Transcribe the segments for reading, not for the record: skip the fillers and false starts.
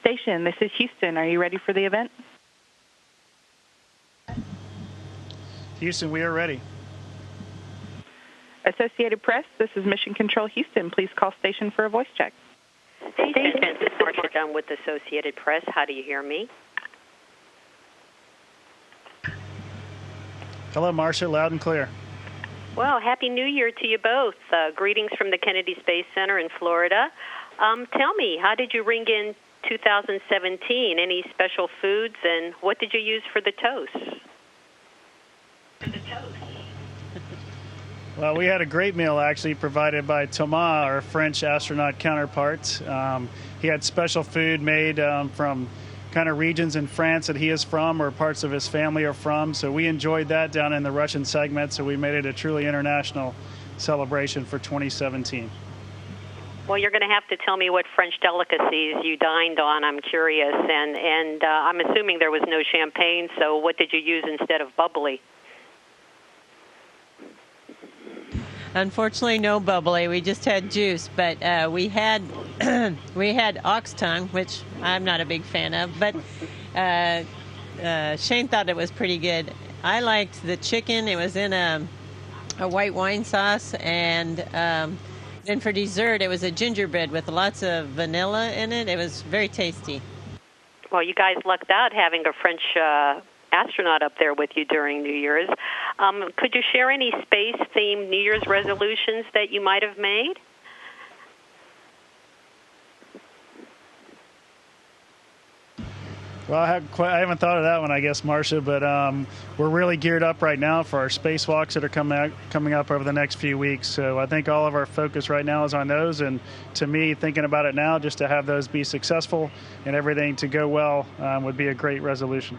Station, this is Houston. Are you ready for the event? Houston, we are ready. Associated Press, this is Mission Control Houston. Please call station for a voice check. Station, this is Marcia Dunn with Associated Press. How do you hear me? Hello, Marcia, loud and clear. Well, Happy New Year to you both. Greetings from the Kennedy Space Center in Florida. Tell me, how did you ring in 2017? Any special foods, and what did you use for the toast? Well, we had a great meal, actually, provided by Thomas, our French astronaut counterpart. He had special food made from kind of regions in France that he is from or parts of his family are from. So we enjoyed that down in the Russian segment, so we made it a truly international celebration for 2017. Well, you're going to have to tell me what French delicacies you dined on. I'm curious. And I'm assuming there was no champagne, so what did you use instead of bubbly? Unfortunately, no bubbly. We just had juice, but we had we had ox tongue, which I'm not a big fan of. But Shane thought it was pretty good. I liked the chicken. It was in a white wine sauce, and then for dessert, it was a gingerbread with lots of vanilla in it. It was very tasty. Well, you guys lucked out having a French astronaut up there with you during New Year's. Could you share any space-themed New Year's resolutions that you might have made? Well, I haven't thought of that one, I guess, Marcia, but we're really geared up right now for our spacewalks that are coming up over the next few weeks. So I think all of our focus right now is on those. And to me, thinking about it now, just to have those be successful and everything to go well would be a great resolution.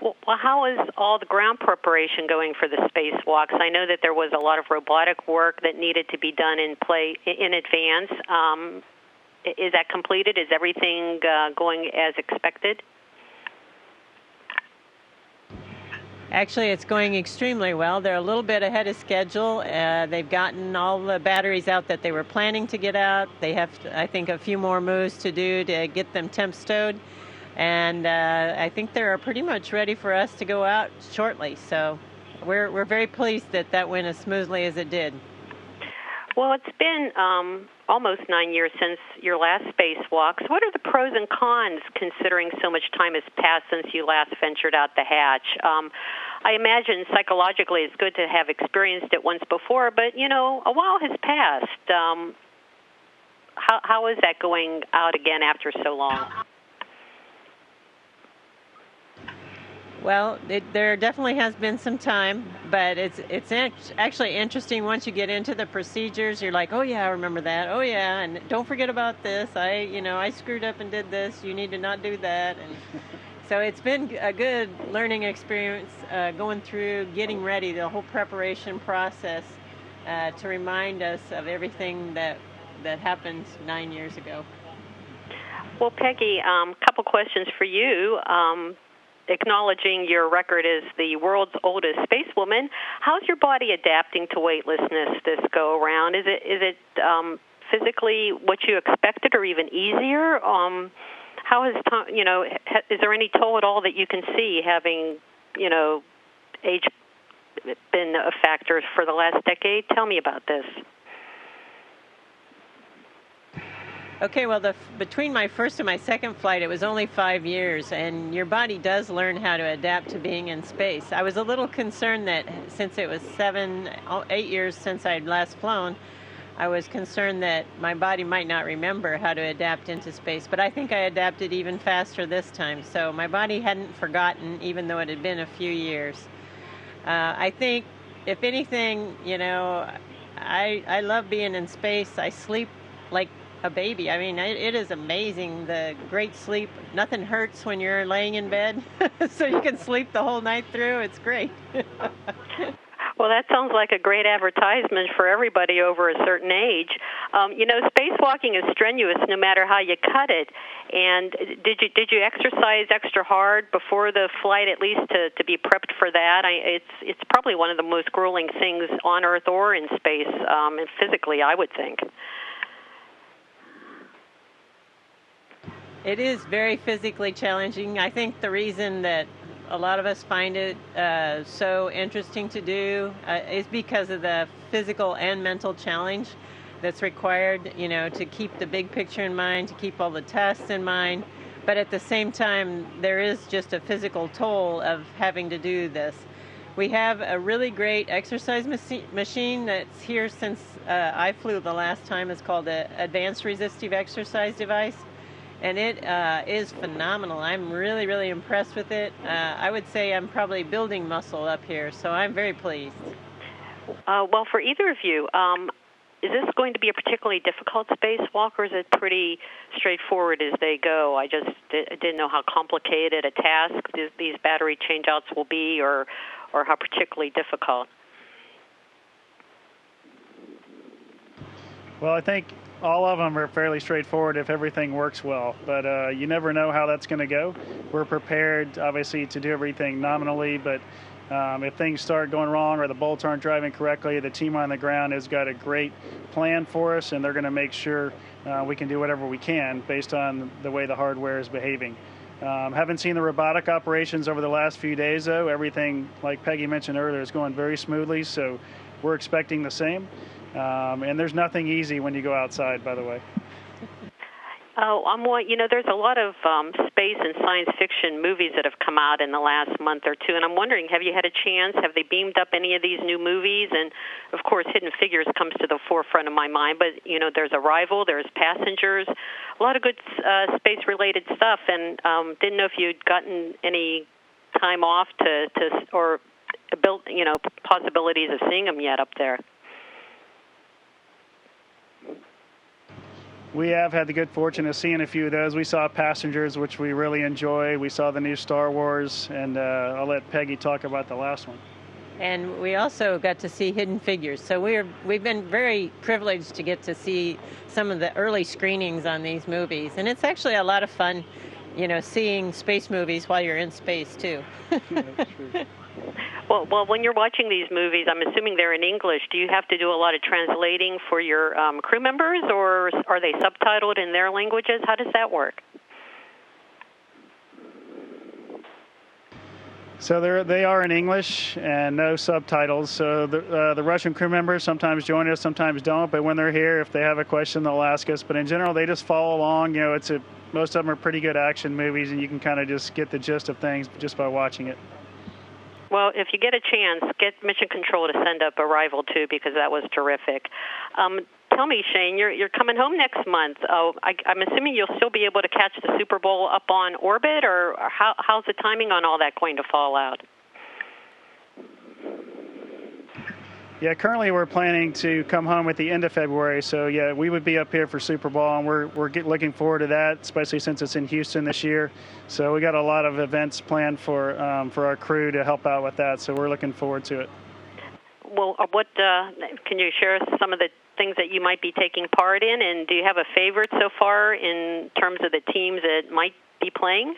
Well, how is all the ground preparation going for the spacewalks? I know that there was a lot of robotic work that needed to be done in advance. Is that completed? Is everything going as expected? Actually, it's going extremely well. They're a little bit ahead of schedule. They've gotten all the batteries out that they were planning to get out. They have, I think, a few more moves to do to get them temp stowed. And I think they're pretty much ready for us to go out shortly. So we're very pleased that that went as smoothly as it did. Well, it's been almost 9 years since your last spacewalks. What are the pros and cons, considering so much time has passed since you last ventured out the hatch? I imagine psychologically it's good to have experienced it once before, but, you know, a while has passed. How is that going out again after so long? Well, there definitely has been some time, but it's actually interesting once you get into the procedures. You're like, oh yeah, I remember that. Oh yeah, and don't forget about this. I screwed up and did this. You need to not do that. And so it's been a good learning experience going through, getting ready, the whole preparation process to remind us of everything that happened 9 years ago. Well, Peggy, couple questions for you. Acknowledging your record as the world's oldest spacewoman, how's your body adapting to weightlessness this go around? Is it physically what you expected, or even easier? How has is there any toll at all that you can see, having age been a factor for the last decade? Tell me about this. Okay, well, between my first and my second flight, it was only 5 years, and your body does learn how to adapt to being in space. I was a little concerned that since it was 8 years since I'd last flown, I was concerned that my body might not remember how to adapt into space, but I think I adapted even faster this time. So my body hadn't forgotten, even though it had been a few years. I think, if anything, I love being in space. I sleep like a baby. I mean, it is amazing, the great sleep. Nothing hurts when you're laying in bed, so you can sleep the whole night through. It's great. Well, that sounds like a great advertisement for everybody over a certain age. Spacewalking is strenuous no matter how you cut it. And did you exercise extra hard before the flight, at least to be prepped for that? It's probably one of the most grueling things on Earth or in space, physically, I would think. It is very physically challenging. I think the reason that a lot of us find it so interesting to do is because of the physical and mental challenge that's required, to keep the big picture in mind, to keep all the tests in mind. But at the same time, there is just a physical toll of having to do this. We have a really great exercise machine that's here since I flew the last time. It's called the Advanced Resistive Exercise Device. And it is phenomenal. I'm really, really impressed with it. I would say I'm probably building muscle up here, so I'm very pleased. Well, for either of you, is this going to be a particularly difficult spacewalk, or is it pretty straightforward as they go? I just didn't know how complicated a task these battery changeouts will be, or how particularly difficult. Well, I think all of them are fairly straightforward if everything works well, but you never know how that's going to go. We're prepared, obviously, to do everything nominally, but if things start going wrong or the bolts aren't driving correctly, the team on the ground has got a great plan for us, and they're going to make sure we can do whatever we can based on the way the hardware is behaving. Haven't seen the robotic operations over the last few days, though. Everything, like Peggy mentioned earlier, is going very smoothly, so we're expecting the same. And there's nothing easy when you go outside, by the way. There's a lot of space and science fiction movies that have come out in the last month or two, and I'm wondering, have you had a chance? Have they beamed up any of these new movies? And, of course, Hidden Figures comes to the forefront of my mind, but, there's Arrival, there's Passengers, a lot of good space-related stuff, and didn't know if you'd gotten any time off or built, possibilities of seeing them yet up there. We have had the good fortune of seeing a few of those. We saw Passengers, which we really enjoy. We saw the new Star Wars, and I'll let Peggy talk about the last one. And we also got to see Hidden Figures. So we've been very privileged to get to see some of the early screenings on these movies. And it's actually a lot of fun, seeing space movies while you're in space, too. Yeah, that's true. Well, when you're watching these movies, I'm assuming they're in English. Do you have to do a lot of translating for your crew members, or are they subtitled in their languages? How does that work? So they are in English and no subtitles. So the Russian crew members sometimes join us, sometimes don't. But when they're here, if they have a question, they'll ask us. But in general, they just follow along. Most of them are pretty good action movies, and you can kind of just get the gist of things just by watching it. Well, if you get a chance, get Mission Control to send up Arrival, too, because that was terrific. Tell me, Shane, you're coming home next month. I'm assuming you'll still be able to catch the Super Bowl up on orbit, or how's the timing on all that going to fall out? Yeah, currently we're planning to come home at the end of February, so yeah, we would be up here for Super Bowl, and we're looking forward to that, especially since it's in Houston this year. So we got a lot of events planned for our crew to help out with that, so we're looking forward to it. Well, can you share some of the things that you might be taking part in, and do you have a favorite so far in terms of the teams that might be playing?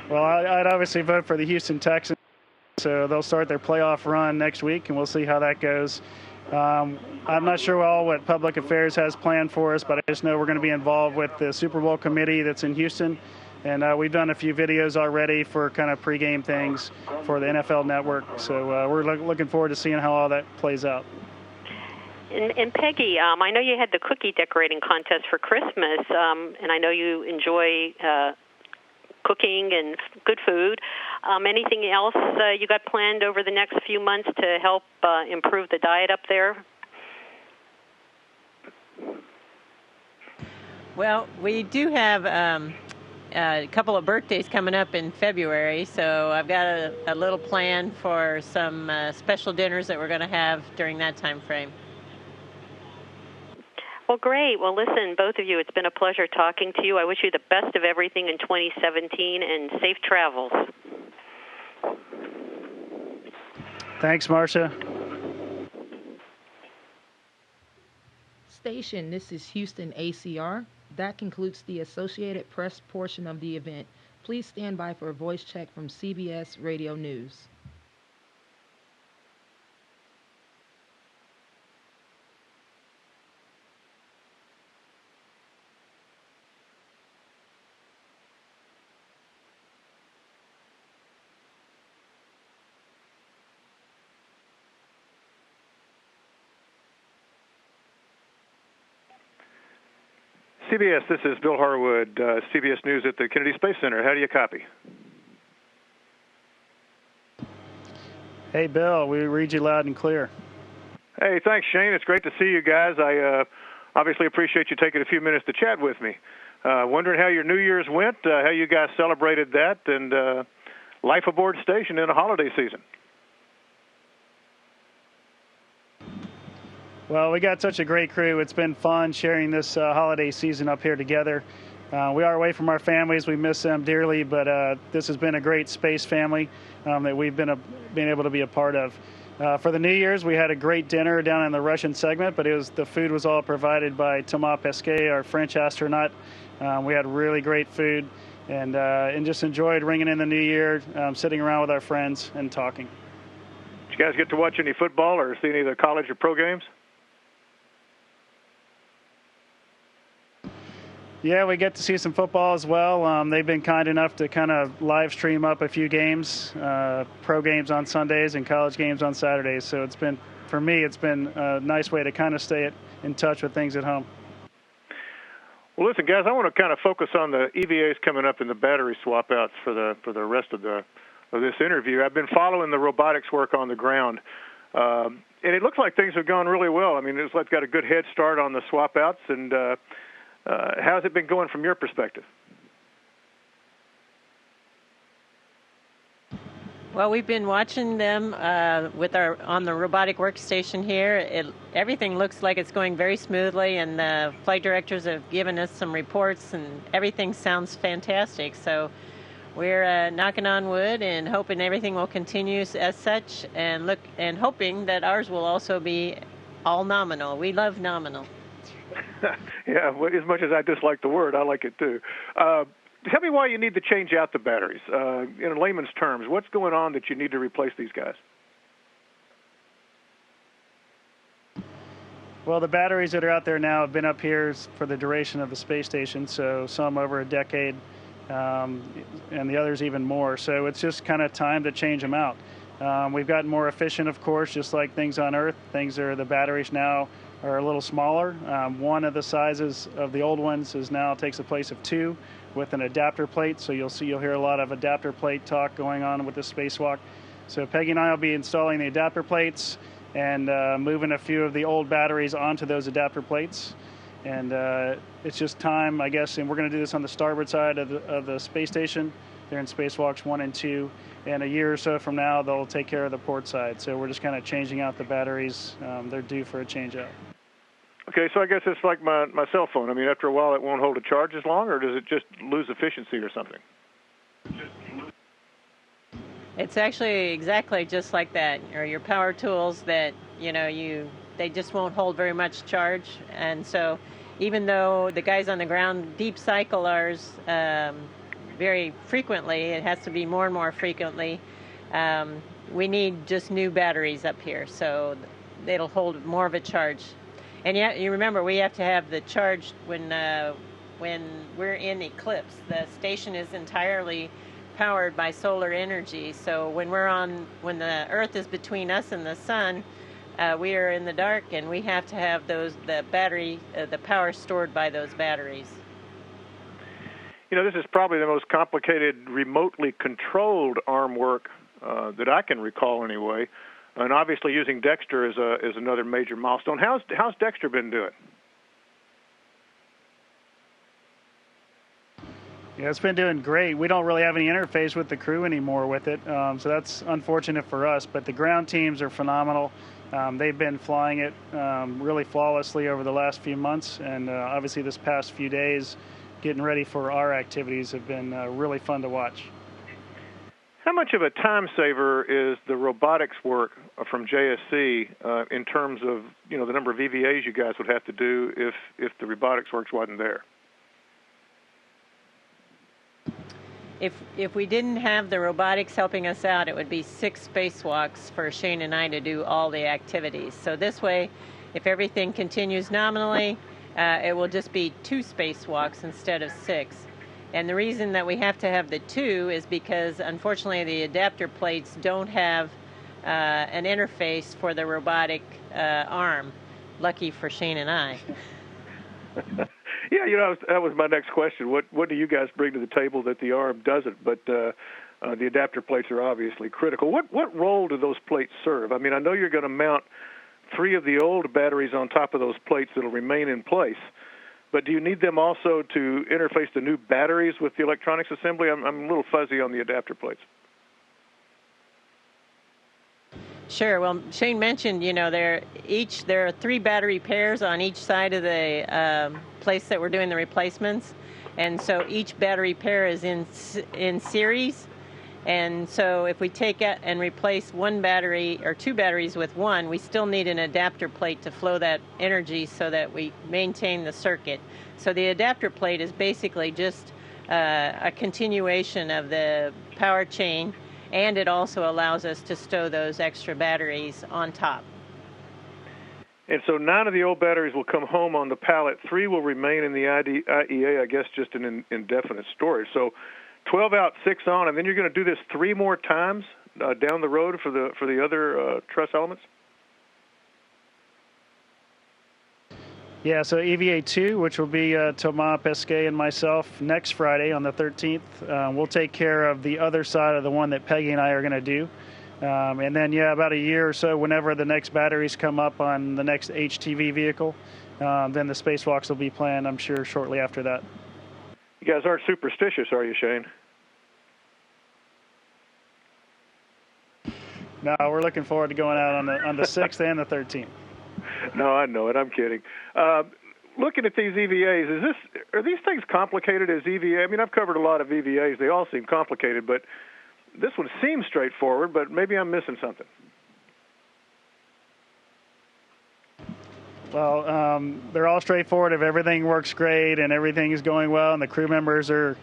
Well, I'd obviously vote for the Houston Texans. So they'll start their playoff run next week, and we'll see how that goes. I'm not sure what public affairs has planned for us, but I just know we're going to be involved with the Super Bowl committee that's in Houston. And we've done a few videos already for kind of pregame things for the NFL Network. So we're looking forward to seeing how all that plays out. And Peggy, I know you had the cookie decorating contest for Christmas, and I know you enjoy cooking and good food. Anything else you got planned over the next few months to help improve the diet up there? Well, we do have a couple of birthdays coming up in February, so I've got a little plan for some special dinners that we're going to have during that time frame. Well, great. Well, listen, both of you, it's been a pleasure talking to you. I wish you the best of everything in 2017 and safe travels. Thanks, Marcia. Station, this is Houston ACR. That concludes the Associated Press portion of the event. Please stand by for a voice check from CBS Radio News. CBS, this is Bill Harwood, CBS News at the Kennedy Space Center. How do you copy? Hey, Bill, we read you loud and clear. Hey, thanks, Shane. It's great to see you guys. I obviously appreciate you taking a few minutes to chat with me. Wondering how your New Year's went, how you guys celebrated that, and life aboard station in a holiday season. Well, we got such a great crew. It's been fun sharing this holiday season up here together. We are away from our families. We miss them dearly, but this has been a great space family that we've been able to be a part of. For the New Year's, we had a great dinner down in the Russian segment, but the food was all provided by Thomas Pesquet, our French astronaut. We had really great food and just enjoyed ringing in the new year, sitting around with our friends and talking. Did you guys get to watch any football or see any of the college or pro games? Yeah, we get to see some football as well. They've been kind enough to kind of live stream up a few games, pro games on Sundays and college games on Saturdays. So for me, it's been a nice way to kind of stay in touch with things at home. Well, listen, guys, I want to kind of focus on the EVAs coming up and the battery swap outs for the rest of this interview. I've been following the robotics work on the ground, and it looks like things have gone really well. I mean, it's like got a good head start on the swap outs, and how's it been going from your perspective? Well, we've been watching them on the robotic workstation here. Everything looks like it's going very smoothly, and the flight directors have given us some reports, and everything sounds fantastic. So we're knocking on wood and hoping everything will continue as such, and hoping that ours will also be all nominal. We love nominal. Yeah, well, as much as I dislike the word, I like it too. Tell me why you need to change out the batteries. In layman's terms, what's going on that you need to replace these guys? Well, the batteries that are out there now have been up here for the duration of the space station, so some over a decade, and the others even more. So it's just kind of time to change them out. We've gotten more efficient, of course, just like things on Earth. The batteries now are a little smaller. One of the sizes of the old ones now takes the place of two with an adapter plate. So you'll hear a lot of adapter plate talk going on with the Spacewalk. So Peggy and I will be installing the adapter plates and moving a few of the old batteries onto those adapter plates. And it's just time, I guess, and we're going to do this on the starboard side of the space station. They're in Spacewalks 1 and 2. And a year or so from now, they'll take care of the port side. So we're just kind of changing out the batteries. They're due for a change out. Okay, so I guess it's like my cell phone. I mean, after a while, it won't hold a charge as long, or does it just lose efficiency or something? It's actually exactly just like that. Or your power tools that, they just won't hold very much charge. And so even though the guys on the ground deep cycle ours very frequently, it has to be more and more frequently, we need just new batteries up here. So it'll hold more of a charge. And yet, you remember, we have to have the charge when we're in eclipse. The station is entirely powered by solar energy. So when the Earth is between us and the sun, we are in the dark, and we have to have the power stored by those batteries. This is probably the most complicated, remotely controlled arm work that I can recall, anyway. And obviously, using Dexter is another major milestone. How's Dexter been doing? Yeah, it's been doing great. We don't really have any interface with the crew anymore with it, so that's unfortunate for us. But the ground teams are phenomenal. They've been flying it really flawlessly over the last few months, and obviously this past few days, getting ready for our activities have been really fun to watch. How much of a time saver is the robotics work from JSC in terms of the number of EVAs you guys would have to do if the robotics works wasn't there? If we didn't have the robotics helping us out, it would be 6 spacewalks for Shane and I to do all the activities. So this way, if everything continues nominally, it will just be 2 spacewalks instead of 6. And the reason that we have to have the 2 is because, unfortunately, the adapter plates don't have an interface for the robotic arm. Lucky for Shane and I. Yeah, that was my next question. What do you guys bring to the table that the arm doesn't? But the adapter plates are obviously critical. What role do those plates serve? I mean, I know you're going to mount 3 of the old batteries on top of those plates that'll remain in place. But do you need them also to interface the new batteries with the electronics assembly? I'm a little fuzzy on the adapter plates. Sure. Well, Shane mentioned, there are 3 battery pairs on each side of the place that we're doing the replacements, and so each battery pair is in series. And so if we take it and replace 1 battery or 2 batteries with 1, we still need an adapter plate to flow that energy so that we maintain the circuit. So the adapter plate is basically just a continuation of the power chain, and it also allows us to stow those extra batteries on top. And so 9 of the old batteries will come home on the pallet. 3 will remain in the IEA, I guess, just in indefinite storage. So 12 out, 6 on, and then you're going to do this 3 more times down the road for the other truss elements? Yeah, so EVA 2, which will be Thomas Pesquet and myself next Friday on the 13th, we'll take care of the other side of the one that Peggy and I are going to do. And then, about a year or so, whenever the next batteries come up on the next HTV vehicle, then the spacewalks will be planned, I'm sure, shortly after that. You guys aren't superstitious, are you, Shane? No, we're looking forward to going out on the 6th and the 13th. No, I know it. I'm kidding. Looking at these EVAs, are these things complicated as EVA? I mean, I've covered a lot of EVAs. They all seem complicated, but this one seems straightforward, but maybe I'm missing something. Well, they're all straightforward if everything works great and everything is going well and the crew members are,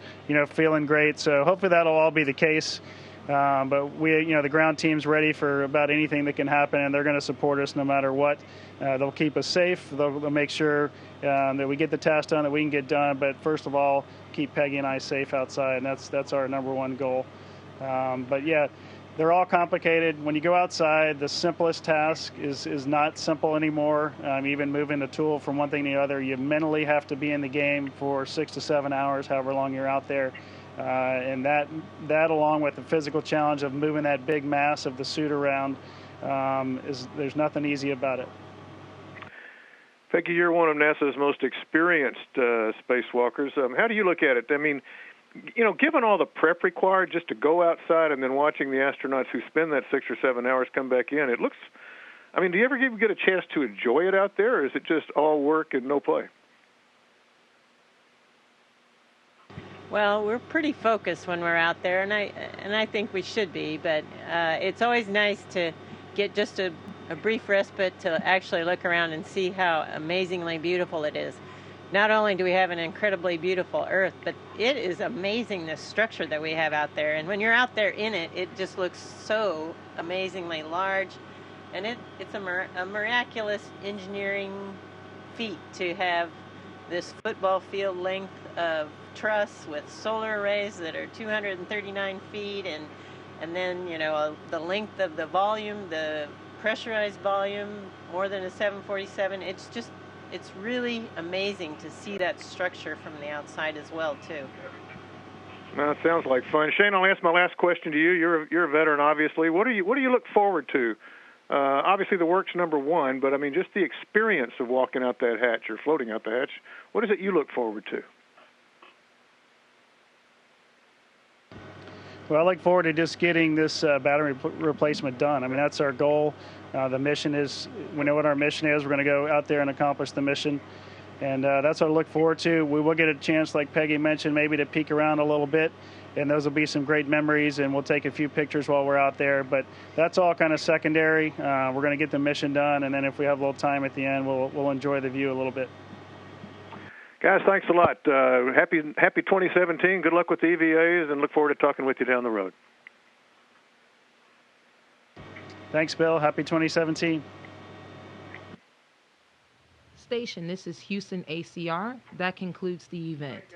feeling great. So hopefully that'll all be the case. But we, the ground team's ready for about anything that can happen, and they're going to support us no matter what. They'll keep us safe. They'll make sure that we get the task done that we can get done. But first of all, keep Peggy and I safe outside, and that's our number one goal. But yeah, they're all complicated. When you go outside, the simplest task is not simple anymore. Even moving the tool from one thing to the other, you mentally have to be in the game for 6 to 7 hours, however long you're out there. And that along with the physical challenge of moving that big mass of the suit around, there's nothing easy about it. Peggy, you're one of NASA's most experienced spacewalkers. How do you look at it? I mean, given all the prep required just to go outside and then watching the astronauts who spend that 6 or 7 hours come back in, it looks, do you ever get a chance to enjoy it out there, or is it just all work and no play? Well, we're pretty focused when we're out there, and I think we should be, but it's always nice to get just a brief respite to actually look around and see how amazingly beautiful it is. Not only do we have an incredibly beautiful Earth, but it is amazing, the structure that we have out there. And when you're out there in it, it just looks so amazingly large. And it's a miraculous engineering feat to have this football field length of truss with solar arrays that are 239 feet, and then, the length of the volume, the pressurized volume, more than a 747. It's really amazing to see that structure from the outside as well, too. Well, it sounds like fun. Shane, I'll ask my last question to you. You're a veteran, obviously. What do you look forward to? Obviously, the work's number one, but just the experience of walking out that hatch or floating out the hatch. What is it you look forward to? Well, I look forward to just getting this battery replacement done. That's our goal. The mission is, we know what our mission is. We're going to go out there and accomplish the mission. And that's what I look forward to. We will get a chance, like Peggy mentioned, maybe to peek around a little bit. And those will be some great memories, and we'll take a few pictures while we're out there. But that's all kind of secondary. We're going to get the mission done, and then if we have a little time at the end, we'll enjoy the view a little bit. Guys, thanks a lot. Happy 2017. Good luck with the EVAs, and look forward to talking with you down the road. Thanks, Bill. Happy 2017. Station, this is Houston ACR. That concludes the event.